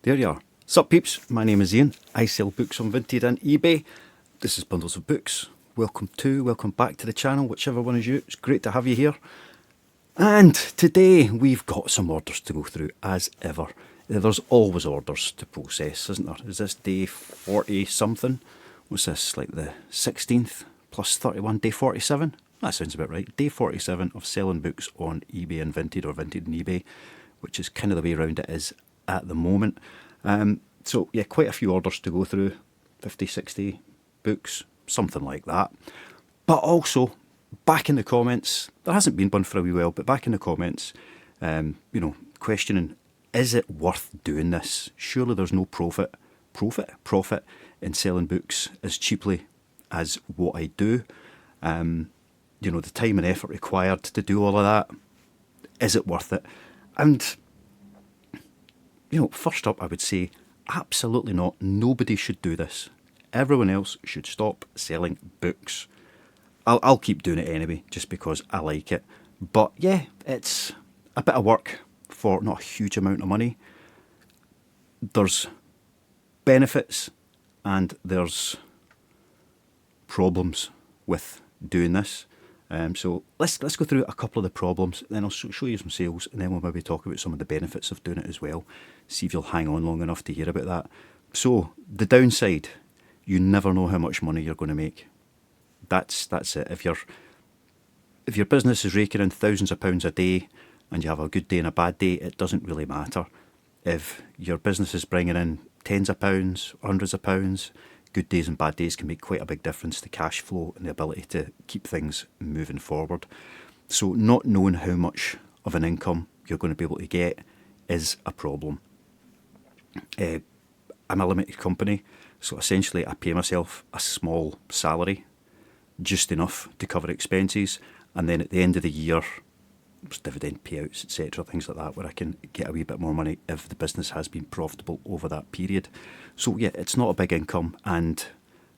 There you are. Sup peeps, my name is Ian. I sell books on Vinted and eBay. This is Bundles of Books. Welcome back to the channel, whichever one is you. It's great to have you here. And today we've got some orders to go through as ever. There's always orders to process, isn't there? Is this day 40 something? What's this, like the 16th plus 31, day 47? That sounds about right. Day 47 of selling books on eBay and Vinted, or Vinted and eBay, which is kind of the way around it is at the moment. So yeah, quite a few orders to go through, 50, 60 books, something like that. But also, back in the comments, there hasn't been one for a wee while, but back in the comments, questioning, is it worth doing this? Surely there's no profit in selling books as cheaply as what I do. The time and effort required to do all of that, is it worth it? And first up, I would say, absolutely not. Nobody should do this. Everyone else should stop selling books. I'll keep doing it anyway, just because I like it. But yeah, it's a bit of work for not a huge amount of money. There's benefits and there's problems with doing this. So let's go through a couple of the problems, then I'll show you some sales, and then we'll maybe talk about some of the benefits of doing it as well. See if you'll hang on long enough to hear about that. So the downside, you never know how much money you're going to make. That's it. If your business is raking in thousands of pounds a day, and you have a good day and a bad day, it doesn't really matter. If your business is bringing in tens of pounds, hundreds of pounds, good days and bad days can make quite a big difference to cash flow and the ability to keep things moving forward. So not knowing how much of an income you're going to be able to get is a problem. I'm a limited company, so essentially I pay myself a small salary, just enough to cover expenses, and then at the end of the year, there's dividend payouts, etc., things like that, where I can get a wee bit more money if the business has been profitable over that period. So yeah, it's not a big income, and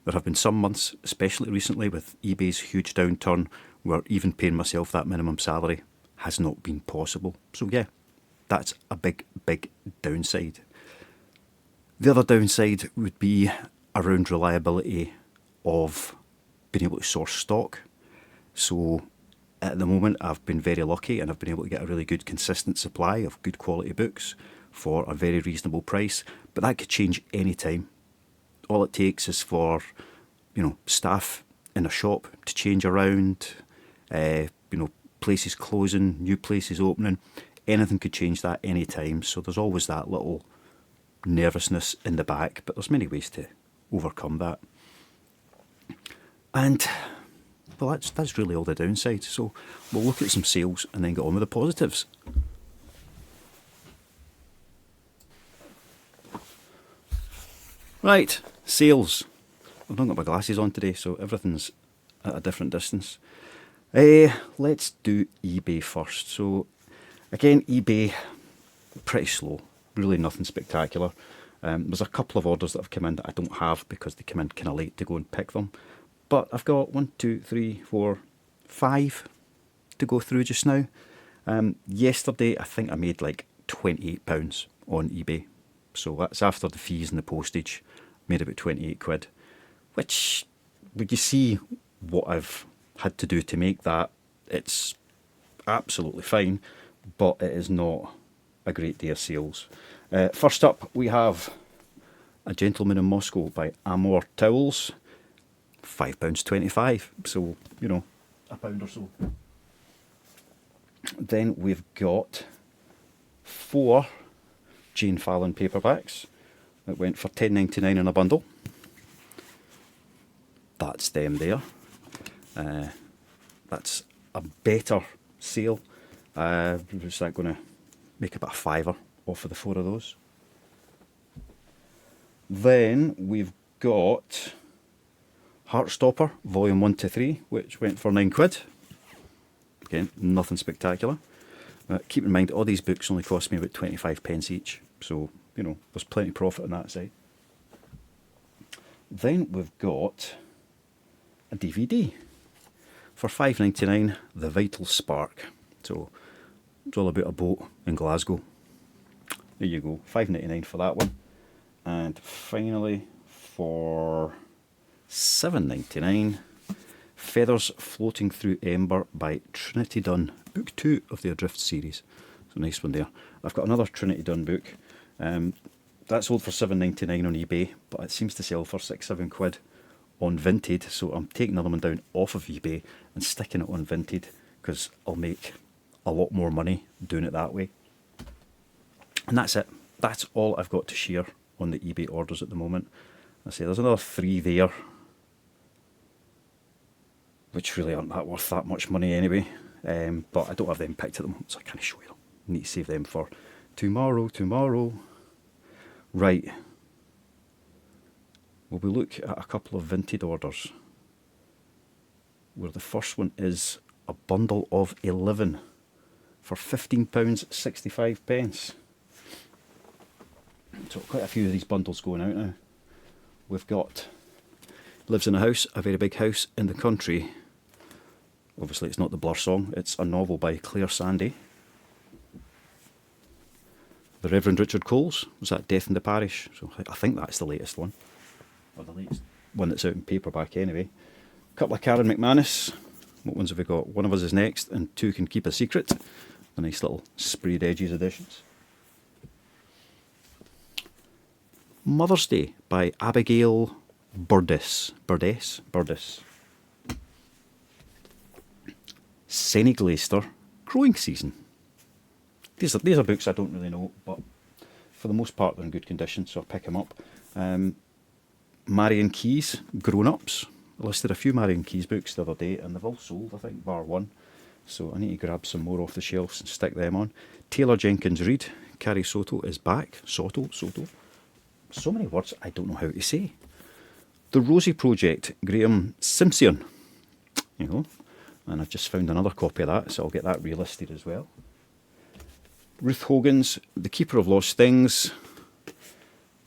there have been some months, especially recently with eBay's huge downturn, where even paying myself that minimum salary has not been possible. So yeah, that's a big downside. The other downside would be around reliability of being able to source stock. So at the moment, I've been very lucky and I've been able to get a really good consistent supply of good quality books for a very reasonable price, but that could change any time. All it takes is for, staff in a shop to change around, places closing, new places opening. Anything could change that any time, so there's always that little nervousness in the back, but there's many ways to overcome that. And well, that's really all the downsides. So we'll look at some sales and then get on with the positives. Right, sales. I've not got my glasses on today, so everything's at a different distance. Let's do eBay first. So again, eBay, pretty slow. Really nothing spectacular. There's a couple of orders that have come in that I don't have because they come in kind of late to go and pick them. But I've got 5 to go through just now. Yesterday, I think I made like £28 on eBay. So that's after the fees and the postage. Made about 28 quid. Which, when you see what I've had to do to make that, it's absolutely fine. But it is not a great day of sales. First up, we have A Gentleman in Moscow by Amor Towels. £5.25, so a pound or so. Then we've got 4 Jane Fallon paperbacks that went for £10.99 in a bundle. That's them there. That's a better sale. Is that going to make about a £5 off of the 4 of those? Then we've got Heartstopper, volume 1 to 3, which went for £9. Again, nothing spectacular. Keep in mind, all these books only cost me about 25p each, so, there's plenty of profit on that side. Then we've got a DVD for £5.99, The Vital Spark. So, it's all about a boat in Glasgow. There you go, £5.99 for that one. And finally, for £7.99, Feathers Floating Through Ember by Trinity Dunn, book 2 of the Adrift series. It's a nice one there. I've got another Trinity Dunn book. That sold for £7.99 on eBay, but it seems to sell for £6-7 on Vinted, so I'm taking another one down off of eBay and sticking it on Vinted, because I'll make a lot more money doing it that way. And that's it. That's all I've got to share on the eBay orders at the moment. I say there's another 3 there, which really aren't that worth that much money anyway. But I don't have them picked at the moment, so I can't show you them. I need to save them for tomorrow. Right. Well, we look at a couple of Vinted orders, where the first one is a bundle of 11 for £15.65. So quite a few of these bundles going out now. We've got Lives in a House, a Very Big House in the Country. Obviously it's not the Blur song, it's a novel by Claire Sandy. The Reverend Richard Coles, was that Death in the Parish? So I think that's the latest one, or the latest one that's out in paperback anyway. A couple of Karen McManus. What ones have we got? One of Us Is Next and Two Can Keep a Secret. The nice little sprayed edges editions. Mother's Day by Abigail Burdess. Senny Glaister, Growing Season. These are books I don't really know, but for the most part they're in good condition, so I'll pick them up. Marion Keyes, Grown Ups. I listed a few Marion Keyes books the other day, and they've all sold, I think, bar one. So I need to grab some more off the shelves and stick them on. Taylor Jenkins Reid, Carrie Soto is back. Soto. So many words I don't know how to say. The Rosie Project, Graham Simpson. You know, and I've just found another copy of that, so I'll get that relisted as well. Ruth Hogan's The Keeper of Lost Things,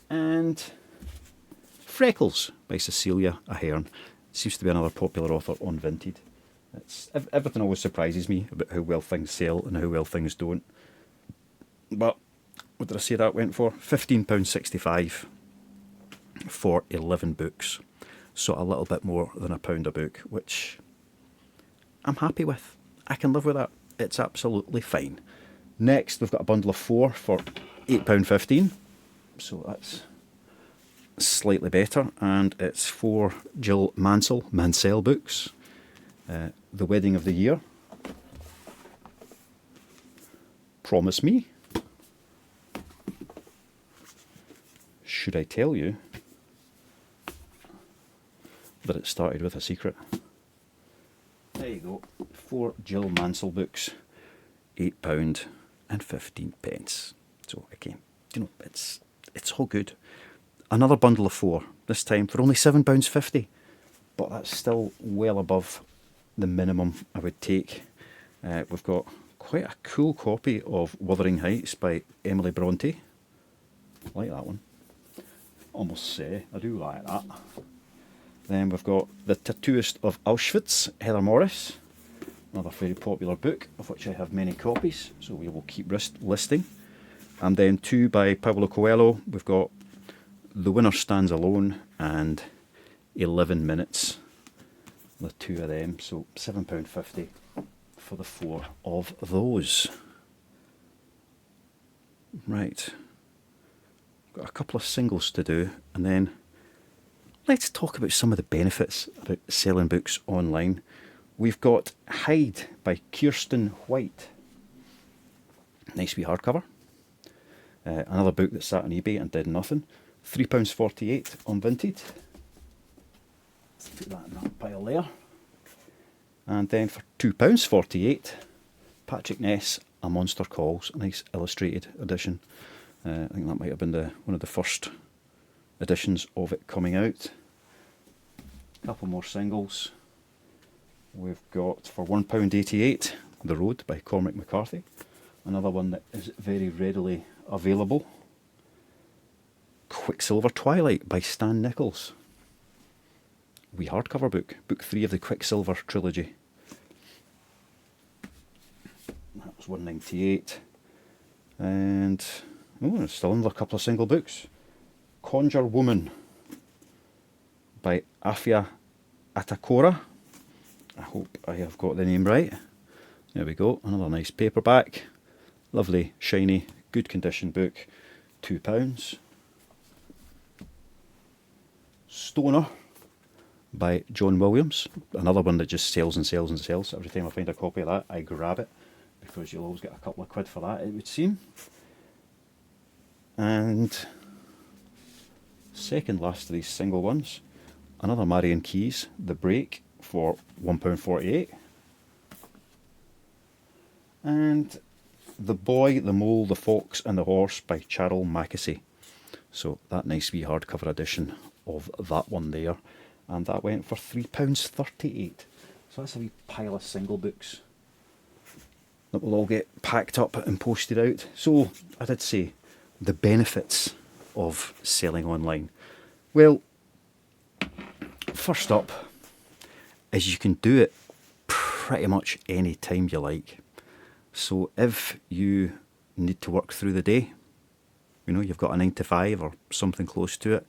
and Freckles by Cecilia Ahern. Seems to be another popular author on Vinted. Everything always surprises me about how well things sell and how well things don't. But what did I say that went for? £15.65 for 11 books. So a little bit more than £1 a book, which I'm happy with. I can live with that. It's absolutely fine. Next, we've got a bundle of 4 for £8.15. So that's slightly better. And it's 4 Jill Mansell books. The Wedding of the Year. Promise Me. Should I tell you that it started with a secret? There you go. 4 Jill Mansell books, £8.15. So again, you know, it's all good. Another bundle of 4, this time for only £7.50. But that's still well above the minimum I would take. We've got quite a cool copy of Wuthering Heights by Emily Bronte. I like that one. Almost say, I do like that. Then we've got The Tattooist of Auschwitz, Heather Morris. Another very popular book, of which I have many copies, so we will keep listing. And then 2 by Paulo Coelho. We've got The Winner Stands Alone and 11 Minutes. The 2 of them, so £7.50 for the 4 of those. Right. Got a couple of singles to do, and then let's talk about some of the benefits about selling books online. We've got Hyde by Kirsten White. Nice wee hardcover. Another book that sat on eBay and did nothing. £3.48 on Vinted. Let's put that in that pile there. And then for £2.48, Patrick Ness, A Monster Calls, a nice illustrated edition. I think that might have been one of the first editions of it coming out. A couple more singles. We've got for £1.88, The Road by Cormac McCarthy. Another one that is very readily available. Quicksilver Twilight by Stan Nichols. Wee hardcover book, book 3 of the Quicksilver trilogy. That was £1.98. And Oh, there's still another couple of single books. Conjure Woman by Afia Atakora. I hope I have got the name right. There we go, another nice paperback. Lovely, shiny, good condition book. £2. Stoner by John Williams. Another one that just sells and sells and sells. Every time I find a copy of that, I grab it, because you'll always get a couple of quid for that, it would seem. And second last of these single ones, another Marion Keyes, The Break, for £1.48. And The Boy, the Mole, the Fox and the Horse by Charles Mackesy. So that nice wee hardcover edition of that one there. And that went for £3.38. So that's a wee pile of single books that will all get packed up and posted out. So I did say the benefits of selling online. Well, first up is you can do it pretty much any time you like. So if you need to work through the day, you know, you've got a 9 to 5 or something close to it,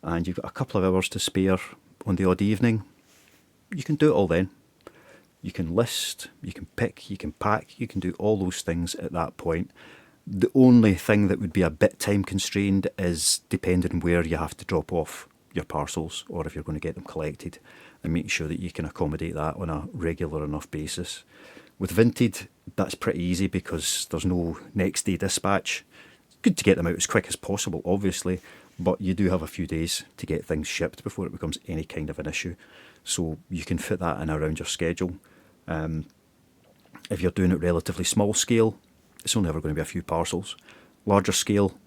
and you've got a couple of hours to spare on the odd evening, you can do it all then. You can list, you can pick, you can pack, you can do all those things at that point. The only thing that would be a bit time constrained is depending on where you have to drop off your parcels, or if you're going to get them collected, and make sure that you can accommodate that on a regular enough basis. With Vinted, that's pretty easy because there's no next day dispatch. It's good to get them out as quick as possible, obviously, but you do have a few days to get things shipped before it becomes any kind of an issue. So you can fit that in around your schedule. If you're doing it relatively small scale, it's only ever going to be a few parcels. Larger scale,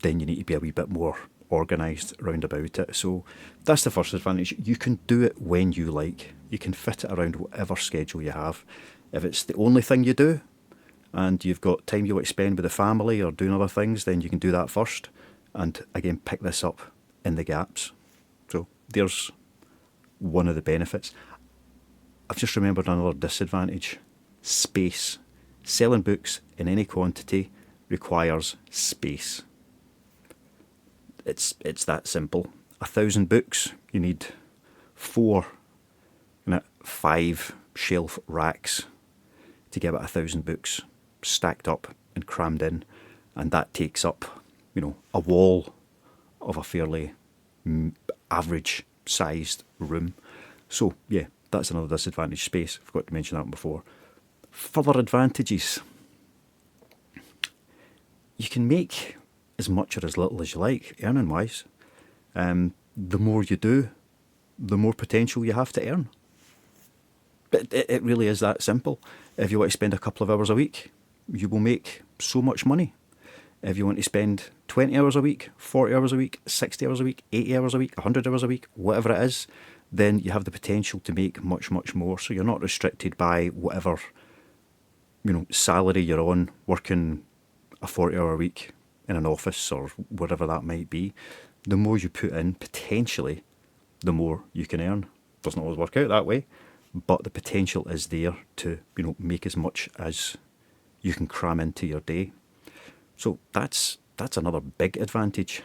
then you need to be a wee bit more organised round about it. So that's the first advantage. You can do it when you like. You can fit it around whatever schedule you have. If it's the only thing you do, and you've got time you want to spend with the family or doing other things, then you can do that first. And again, pick this up in the gaps. So there's one of the benefits. I've just remembered another disadvantage. Space. Selling books in any quantity requires space. It's that simple. 1,000 books, you need 5 shelf racks to get about 1,000 books stacked up and crammed in, and that takes up, a wall of a fairly average sized room. So yeah, that's another disadvantage, space. I forgot to mention that one before. Further advantages. You can make as much or as little as you like, earning wise. The more you do, the more potential you have to earn. But it really is that simple. If you want to spend a couple of hours a week, you will make so much money. If you want to spend 20 hours a week, 40 hours a week, 60 hours a week, 80 hours a week, 100 hours a week, whatever it is, then you have the potential to make much, much more. So you're not restricted by whatever, salary you're on, working a 40-hour week in an office or wherever that might be. The more you put in, potentially, the more you can earn. Doesn't always work out that way, but the potential is there to, make as much as you can cram into your day. So that's another big advantage.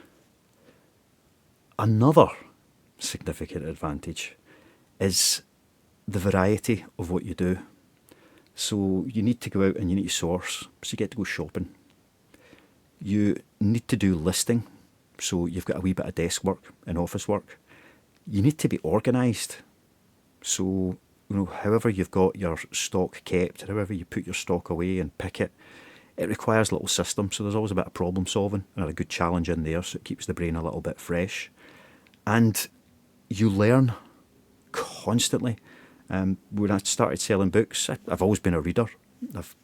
Another significant advantage is the variety of what you do. So you need to go out and you need to source, so you get to go shopping. You need to do listing, so you've got a wee bit of desk work and office work. You need to be organised, so however you've got your stock kept, however you put your stock away and pick it, it requires a little system, so there's always a bit of problem solving and a good challenge in there, so it keeps the brain a little bit fresh. And you learn constantly. When I started selling books, I've always been a reader. I've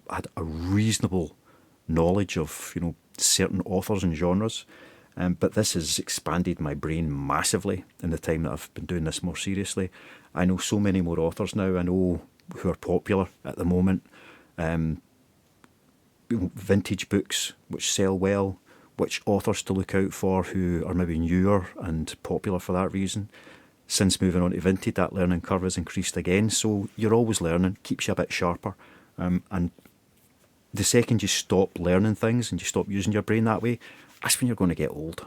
had a reasonable knowledge of certain authors and genres, but this has expanded my brain massively in the time that I've been doing this more seriously. I know so many more authors now. I know who are popular at the moment. Vintage books which sell well, which authors to look out for who are maybe newer and popular for that reason. Since moving on to Vinted, that learning curve has increased again, so you're always learning, keeps you a bit sharper, and the second you stop learning things and you stop using your brain that way, that's when you're going to get old.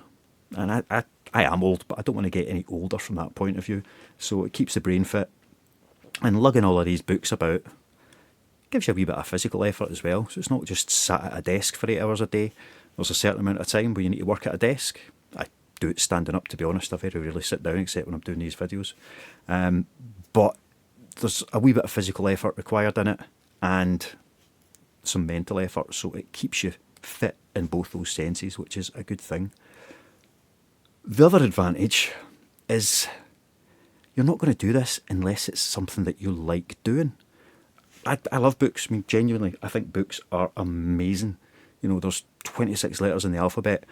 And I am old, but I don't want to get any older from that point of view. So it keeps the brain fit. And lugging all of these books about gives you a wee bit of physical effort as well. So it's not just sat at a desk for 8 hours a day. There's a certain amount of time where you need to work at a desk. I do it standing up, to be honest. I very rarely sit down except when I'm doing these videos. But there's a wee bit of physical effort required in it and some mental effort. So it keeps you fit in both those senses, which is a good thing. The other advantage is you're not going to do this unless it's something that you like doing. I love books. I mean, genuinely, I think books are amazing. You know, there's 26 letters in the alphabet,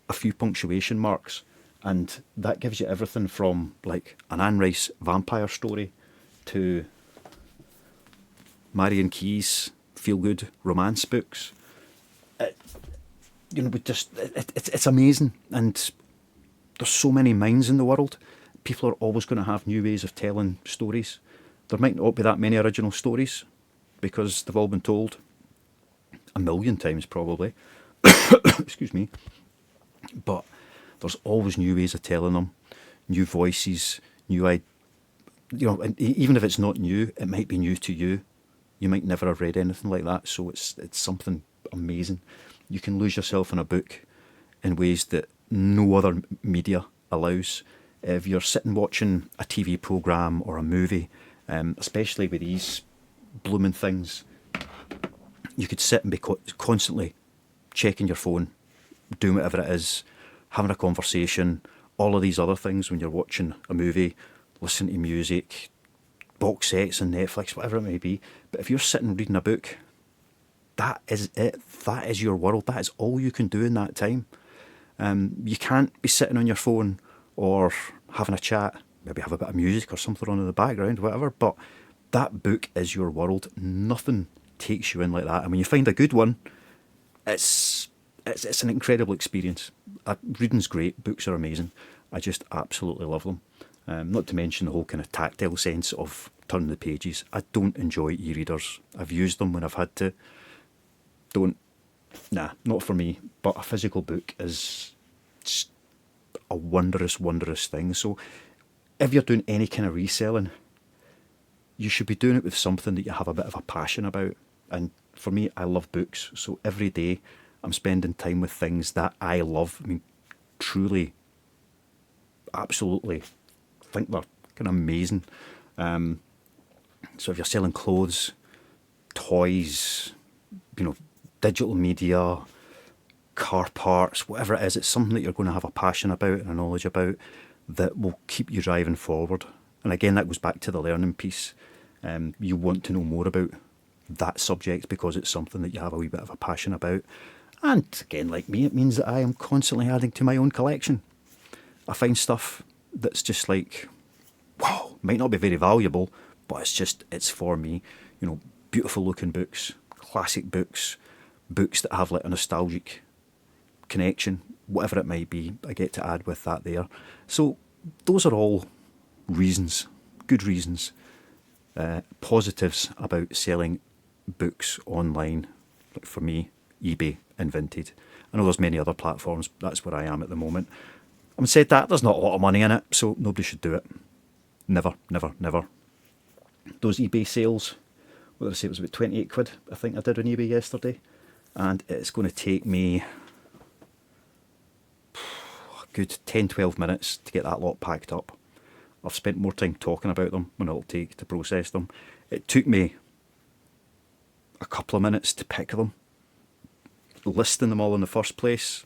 a few punctuation marks, and that gives you everything from like an Anne Rice vampire story to Marion Keyes feel-good romance books. It's amazing, and there's so many minds in the world. People are always going to have new ways of telling stories. There might not be that many original stories because they've all been told a million times probably. Excuse me. But there's always new ways of telling them, new voices, and even if it's not new, it might be new to you. You might never have read anything like that, so it's something amazing. You can lose yourself in a book in ways that no other media allows. If you're sitting watching a TV programme or a movie, especially with these blooming things, you could sit and be constantly checking your phone, doing whatever it is, having a conversation, all of these other things when you're watching a movie, listening to music, box sets on Netflix, whatever it may be. But if you're sitting reading a book, that is it. That is your world. That is all you can do in that time. You can't be sitting on your phone or having a chat, maybe have a bit of music or something on in the background, whatever, but that book is your world. Nothing takes you in like that. And when you find a good one, it's an incredible experience. Reading's great, books are amazing. I just absolutely love them. Not to mention the whole kind of tactile sense of turning the pages. I don't enjoy e-readers. I've used them when I've had to. Not for me. But a physical book is just a wondrous, wondrous thing. So if you're doing any kind of reselling, you should be doing it with something that you have a bit of a passion about. And for me, I love books. So every day I'm spending time with things that I love. I mean, truly, absolutely think they're kind of amazing. So if you're selling clothes, toys, digital media, car parts, whatever it is, it's something that you're going to have a passion about and a knowledge about that will keep you driving forward. And again, that goes back to the learning piece. You want to know more about that subject because it's something that you have a wee bit of a passion about. And again, like me, it means that I am constantly adding to my own collection. I find stuff that's just like, wow, might not be very valuable, but it's for me. Beautiful looking books, classic books, books that have like a nostalgic connection, whatever it might be, I get to add with that there. So those are all reasons, good reasons, positives about selling books online. Like for me, eBay and Vinted. I know there's many other platforms, that's where I am at the moment. Having said that, there's not a lot of money in it, so nobody should do it. Never, never, never. Those eBay sales, what did I say, it was about 28 quid, I think I did on eBay yesterday. And it's going to take me a good 10-12 minutes to get that lot packed up. I've spent more time talking about them than it'll take to process them. It took me a couple of minutes to pick them. Listing them all in the first place,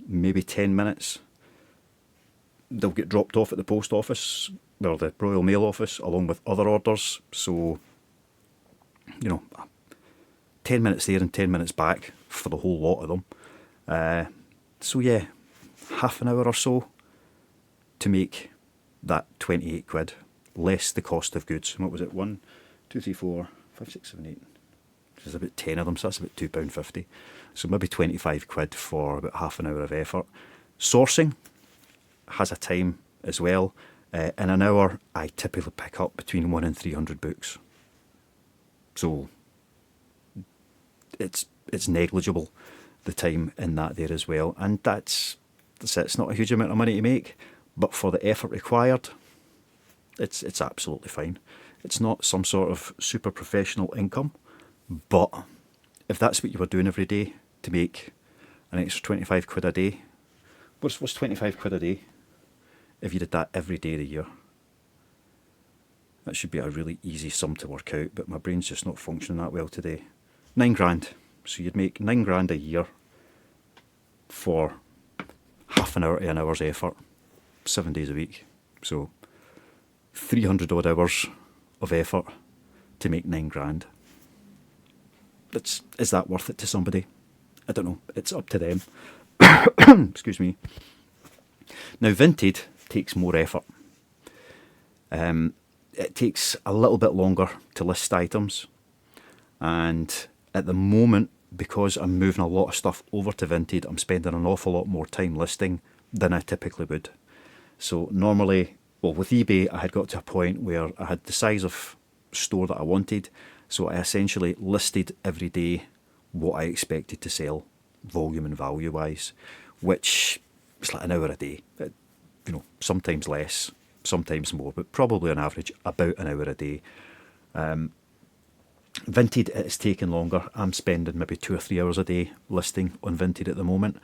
maybe 10 minutes. They'll get dropped off at the post office or the Royal Mail office along with other orders. So, 10 minutes there and 10 minutes back for the whole lot of them. So yeah, half an hour or so to make that 28 quid, less the cost of goods. And what was it? 1, 2, 3, 4, 5, 6, 7, 8. There's about 10 of them, so that's about £2.50. So maybe 25 quid for about half an hour of effort. Sourcing has a time as well. In an hour, I typically pick up between 100 and 300 books. So it's negligible, the time in that there as well. And that's it. It's not a huge amount of money to make, but for the effort required, it's absolutely fine. It's not some sort of super professional income, but if that's what you were doing every day to make an extra 25 quid a day, what's 25 quid a day if you did that every day of the year? That should be a really easy sum to work out, but my brain's just not functioning that well today. 9 grand. So you'd make 9 grand a year for half an hour to an hour's effort, 7 days a week. So 300 odd hours of effort to make 9 grand. Is that worth it to somebody? I don't know. It's up to them. Excuse me. Now, Vinted takes more effort. It takes a little bit longer to list items. And at the moment, because I'm moving a lot of stuff over to Vinted, I'm spending an awful lot more time listing than I typically would. So normally, well, with eBay, I had got to a point where I had the size of store that I wanted. So I essentially listed every day what I expected to sell, volume and value wise, which is like an hour a day. Sometimes less, sometimes more, but probably on average about an hour a day. Vinted, it's taken longer. I'm spending maybe 2 or 3 hours a day listing on Vinted at the moment.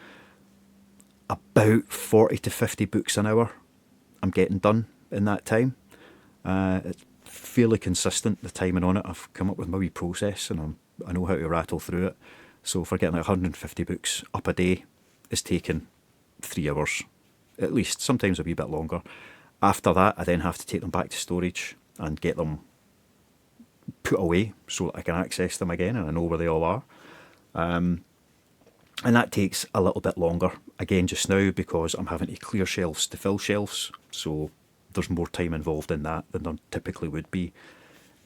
About 40 to 50 books an hour I'm getting done in that time. It's fairly consistent, the timing on it. I've come up with my wee process and I know how to rattle through it. So if we're getting like 150 books up a day, it's taken 3 hours at least, sometimes a wee bit longer. After that, I then have to take them back to storage and get them put away so that I can access them again and I know where they all are. And that takes a little bit longer, again just now because I'm having to clear shelves to fill shelves, so there's more time involved in that than there typically would be.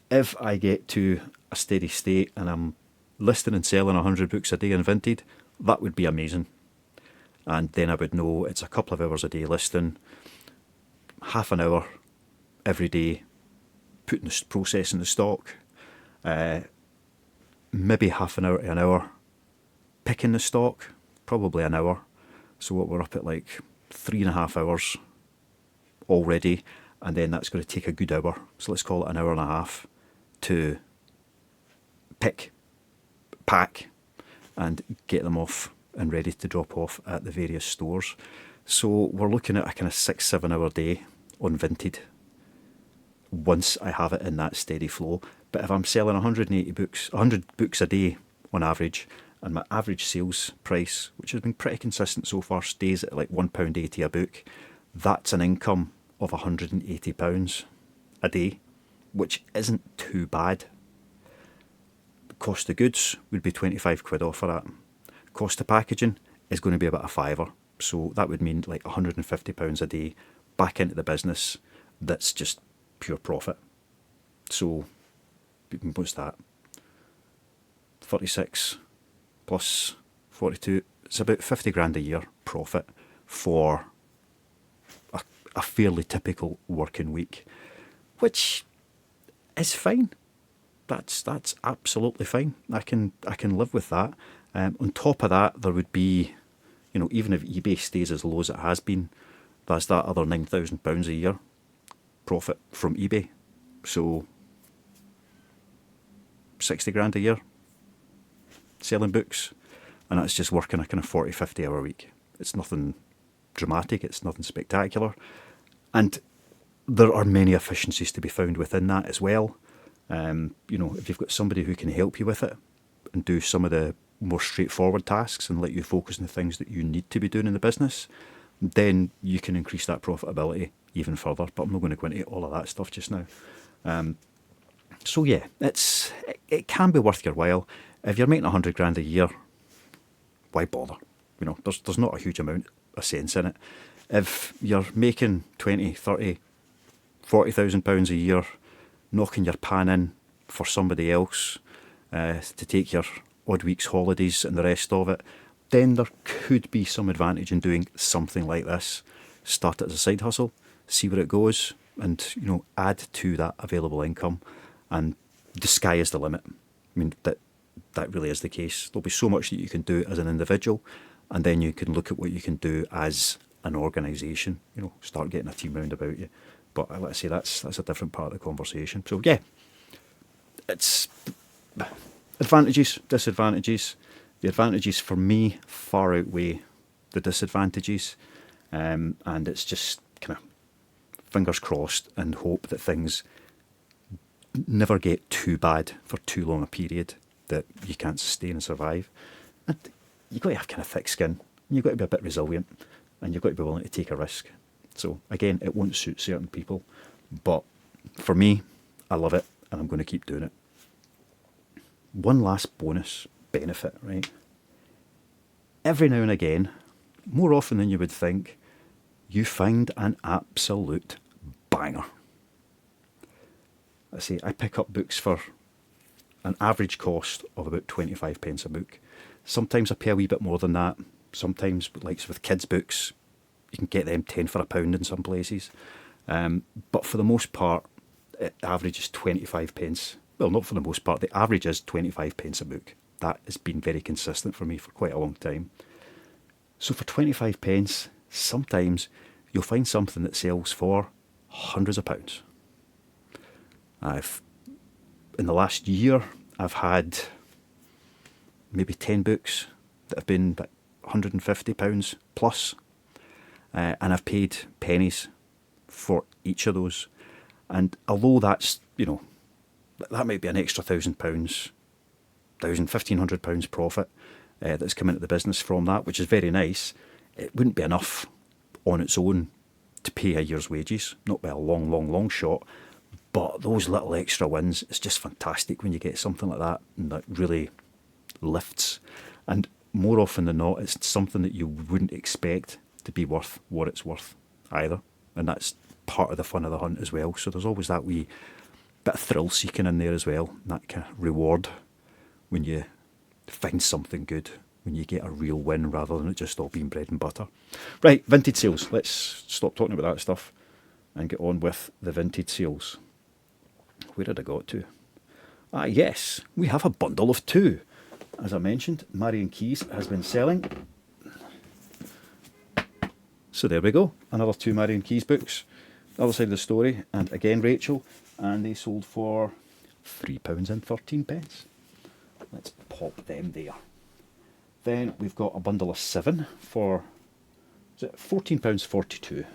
If I get to a steady state and I'm listing and selling 100 books a day on Vinted, that would be amazing. And then I would know it's a couple of hours a day listing, half an hour every day putting the processing the stock, maybe half an hour to an hour picking the stock, probably an hour. So what we're up at like 3.5 hours already, and then that's going to take a good hour. So let's call it an hour and a half to pick, pack, and get them off and ready to drop off at the various stores. So we're looking at a kind of 6-7 hour day on Vinted once I have it in that steady flow. But if I'm selling 100 books a day on average, and my average sales price, which has been pretty consistent so far, stays at like £1.80 a book, that's an income of £180 a day, which isn't too bad. Cost of goods would be 25 quid off for that. Cost of packaging is going to be about a fiver. So that would mean like £150 a day back into the business. That's just pure profit. So what's that? 36 plus 42. It's about 50 grand a year profit for a fairly typical working week, which is fine. That's absolutely fine. I can live with that. On top of that, there would be, even if eBay stays as low as it has been, that's that other £9,000 a year profit from eBay. So 60 grand a year selling books, and that's just working a kind of 40-50 hour week. It's nothing dramatic, it's nothing spectacular, and there are many efficiencies to be found within that as well. If you've got somebody who can help you with it and do some of the more straightforward tasks and let you focus on the things that you need to be doing in the business, then you can increase that profitability even further. But I'm not going to go into all of that stuff just now. So yeah, it can be worth your while. If you're making 100 grand a year, why bother? There's not a huge amount of sense in it. If you're making 20, 30, 40,000 pounds a year, knocking your pan in for somebody else to take your odd week's holidays and the rest of it, then there could be some advantage in doing something like this. Start it as a side hustle, see where it goes, and add to that available income. And the sky is the limit. I mean, that that really is the case. There'll be so much that you can do as an individual, and then you can look at what you can do as an organisation. You know, start getting a team round about you. But let's say that's a different part of the conversation. So yeah, it's advantages, disadvantages. The advantages for me far outweigh the disadvantages, and it's just kind of fingers crossed and hope that things never get too bad for too long a period that you can't sustain and survive. And you've got to have kind of thick skin. You've got to be a bit resilient, and you've got to be willing to take a risk. So again, it won't suit certain people, but for me, I love it, and I'm going to keep doing it. One last bonus benefit, right? Every now and again, more often than you would think, you find an absolute banger. I say I pick up books for an average cost of about 25 pence a book. Sometimes I pay a wee bit more than that. Sometimes, like with kids' books, you can get them 10 for £1 in some places. But for the most part, it averages 25 pence. Well, not for the most part. The average is 25 pence a book. That has been very consistent for me for quite a long time. So for 25 pence, sometimes you'll find something that sells for hundreds of pounds. In the last year, I've had maybe 10 books that have been £150 plus. And I've paid pennies for each of those. And although that's, you know, that might be an extra £1,000, £1,500 profit that's come into the business from that, which is very nice, it wouldn't be enough on its own to pay a year's wages, not by a long, long, long shot. But those little extra wins, it's just fantastic when you get something like that and that really lifts. And more often than not, it's something that you wouldn't expect to be worth what it's worth either. And that's part of the fun of the hunt as well. So there's always that wee bit of thrill seeking in there as well, that kind of reward when you find something good, when you get a real win rather than it just all being bread and butter. Right, Vinted sales. Let's stop talking about that stuff and get on with the Vinted sales. Where did I got to? Yes, we have a bundle of two. As I mentioned, Marion Keyes has been selling. So there we go, another two Marion Keyes books. The other side of the story, and again Rachel, and they sold for £3.13. Let's pop them there. Then we've got a bundle of 7 for £14.42.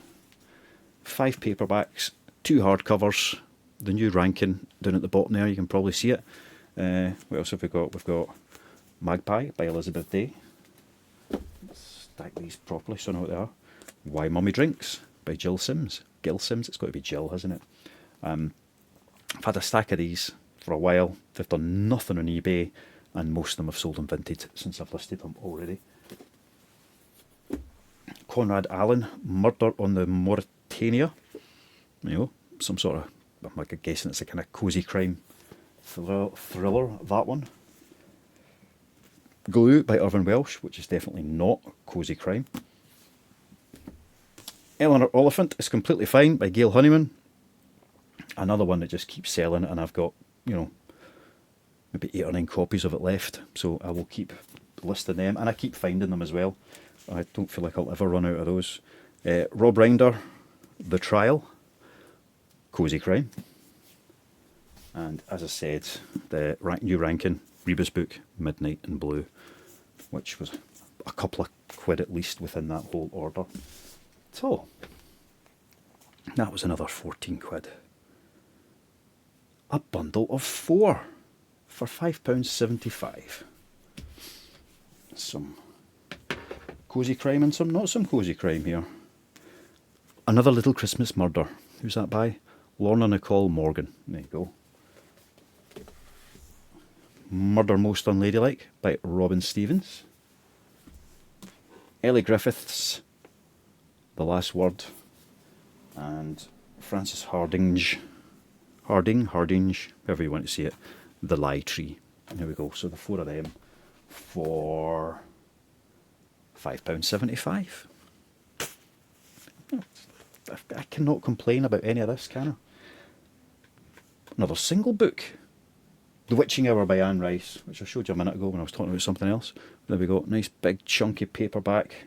5 paperbacks, 2 hardcovers, the new ranking down at the bottom there, you can probably see it. What else have we got? We've got Magpie by Elizabeth Day. Let's stack these properly so I know what they are. Why Mummy Drinks by Jill Sims. Gill Sims, it's got to be Jill, hasn't it? I've had a stack of these for a while. They've done nothing on eBay, and most of them have sold on Vinted since I've listed them already. Conrad Allen, Murder on the Mauritania. You know, some sort of, I'm like guessing it's a kind of cosy crime thriller, that one. Glue by Irvin Welsh, which is definitely not cosy crime. Eleanor Oliphant is Completely Fine by Gail Honeyman. Another one that just keeps selling, and I've got, you know, maybe 8 or 9 copies of it left, so I will keep listing them, and I keep finding them as well. I don't feel like I'll ever run out of those. Rob Reinder, The Trial, cosy crime. And as I said, the new ranking, Rebus book, Midnight in Blue, which was a couple of quid at least within that whole order. So, that was another 14 quid. A bundle of 4 for £5.75. Some cosy crime and some not some cosy crime here. Another Little Christmas Murder. Who's that by? Lorna Nicole Morgan. There you go. Murder Most Unladylike by Robin Stevens. Ellie Griffiths, The Last Word, and Frances Hardinge, however you want to say it, The Lie Tree. And here we go. So the 4 of them for £5.75. I cannot complain about any of this, can I? Another single book. The Witching Hour by Anne Rice, which I showed you a minute ago when I was talking about something else. There we go, nice big chunky paperback,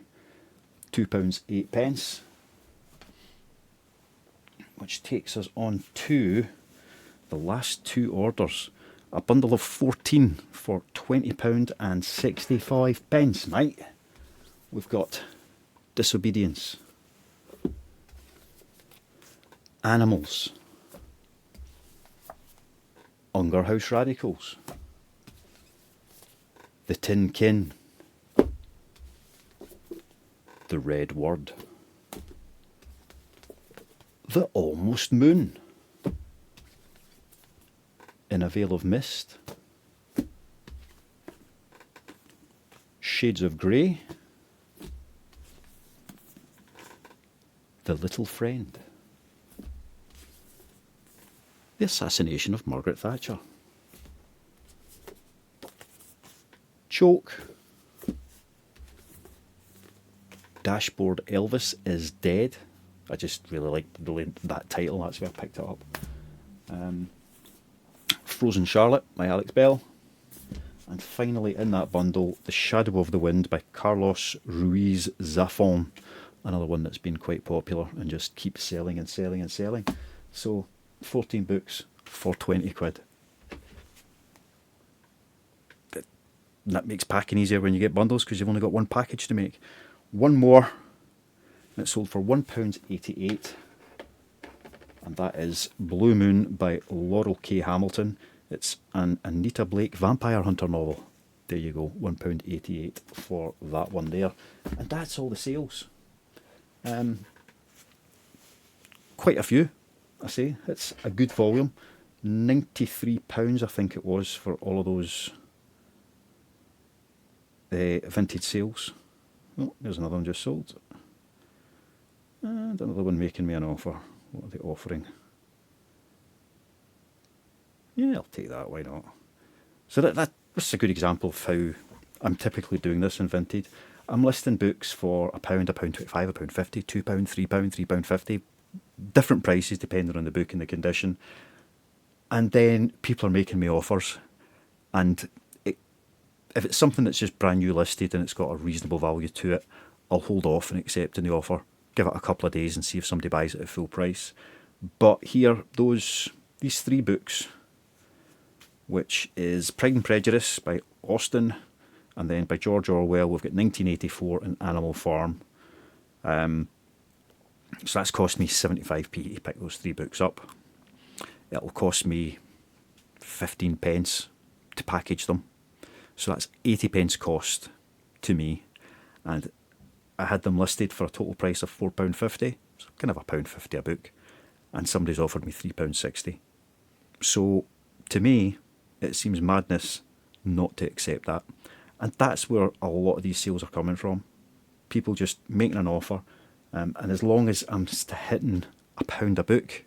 £2.08, which takes us on to the last two orders. A bundle of 14 for £20.65. Right, we've got Disobedience, Animals, Unger House Radicals, The Tin Kin, The Red Word, The Almost Moon, In a Veil of Mist, Shades of Grey, The Little Friend, The Assassination of Margaret Thatcher, Choke, Dashboard Elvis is Dead. I just really liked that title, that's why I picked it up. Frozen Charlotte by Alex Bell. And finally in that bundle, The Shadow of the Wind by Carlos Ruiz Zafón. Another one that's been quite popular and just keeps selling and selling and selling. So 14 books for 20 quid. That makes packing easier when you get bundles because you've only got one package to make. One more, and it sold for £1.88, and that is Blue Moon by Laurel K. Hamilton. It's an Anita Blake vampire hunter novel. There you go, £1.88 for that one there. And that's all the sales. Quite a few, I say. It's a good volume. £93 I think it was for all of those Vinted sales. Oh, there's another one just sold. And another one making me an offer. What are they offering? Yeah, I'll take that, why not? So that's a good example of how I'm typically doing this in Vinted. I'm listing books for £1, £1.25, £1.50, £2, £3, £3.50. Different prices depending on the book and the condition. And then people are making me offers. And if it's something that's just brand new listed and it's got a reasonable value to it, I'll hold off and accepting the offer. Give it a couple of days and see if somebody buys it at full price. But here, these three books, which is Pride and Prejudice by Austen, and then by George Orwell, we've got 1984 and Animal Farm. So that's cost me 75p to pick those three books up. It'll cost me 15 pence to package them. So that's 80 pence cost to me, and I had them listed for a total price of £4.50, so kind of £1.50 a book, and somebody's offered me £3.60. So to me, it seems madness not to accept that, and that's where a lot of these sales are coming from. People just making an offer, and as long as I'm just hitting £1 a book,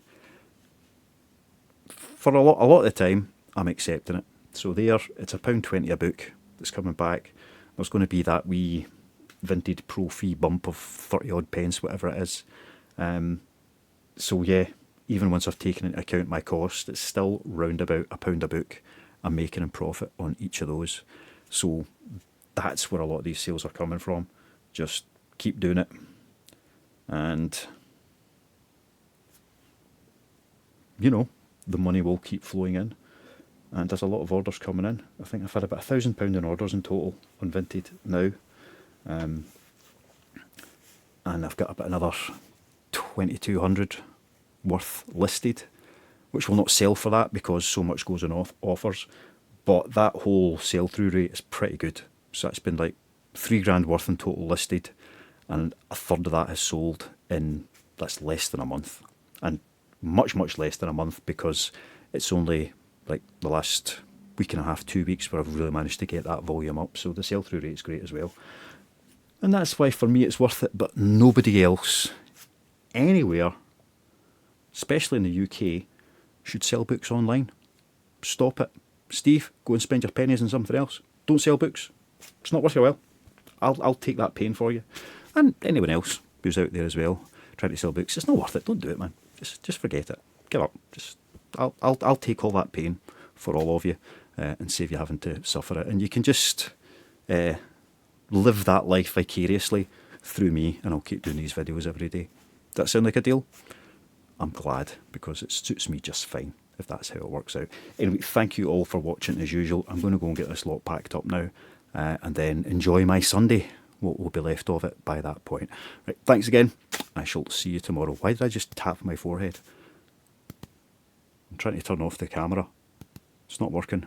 for a lot of the time, I'm accepting it. So there, it's £1.20 a book that's coming back. There's going to be that wee Vinted Pro fee bump of 30 odd pence, whatever it is. So yeah, even once I've taken into account my cost, it's still round about £1 a book I'm making in profit on each of those. So that's where a lot of these sales are coming from. Just keep doing it. And, you know, the money will keep flowing in. And there's a lot of orders coming in. I think I've had about £1,000 in orders in total on Vinted now. And I've got about another 2,200 worth listed, which will not sell for that because so much goes on offers. But that whole sell-through rate is pretty good. So it's been like £3,000 worth in total listed, and a third of that has sold in, that's less than a month. And much, much less than a month because it's only like the last week and a half, 2 weeks where I've really managed to get that volume up. So the sell-through rate is great as well. And that's why for me it's worth it, but nobody else anywhere, especially in the UK, should sell books online. Stop it. Steve, go and spend your pennies on something else. Don't sell books. It's not worth your while. I'll take that pain for you. And anyone else who's out there as well trying to sell books, it's not worth it. Don't do it, man. Just forget it. Give up. I'll take all that pain for all of you. and save you having to suffer it. And you can just live that life vicariously through me, and I'll keep doing these videos every day. Does that sound like a deal? I'm glad, because it suits me just fine if that's how it works out. Anyway, thank you all for watching as usual. I'm going to go and get this lot packed up now, and then enjoy my Sunday, what will be left of it by that point. Right, thanks again. I shall see you tomorrow. Why did I just tap my forehead? I'm trying to turn off the camera. It's not working.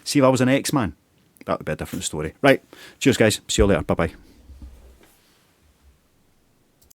See, if I was an X-Man, that would be a different story. Right, cheers guys. See you later. Bye-bye.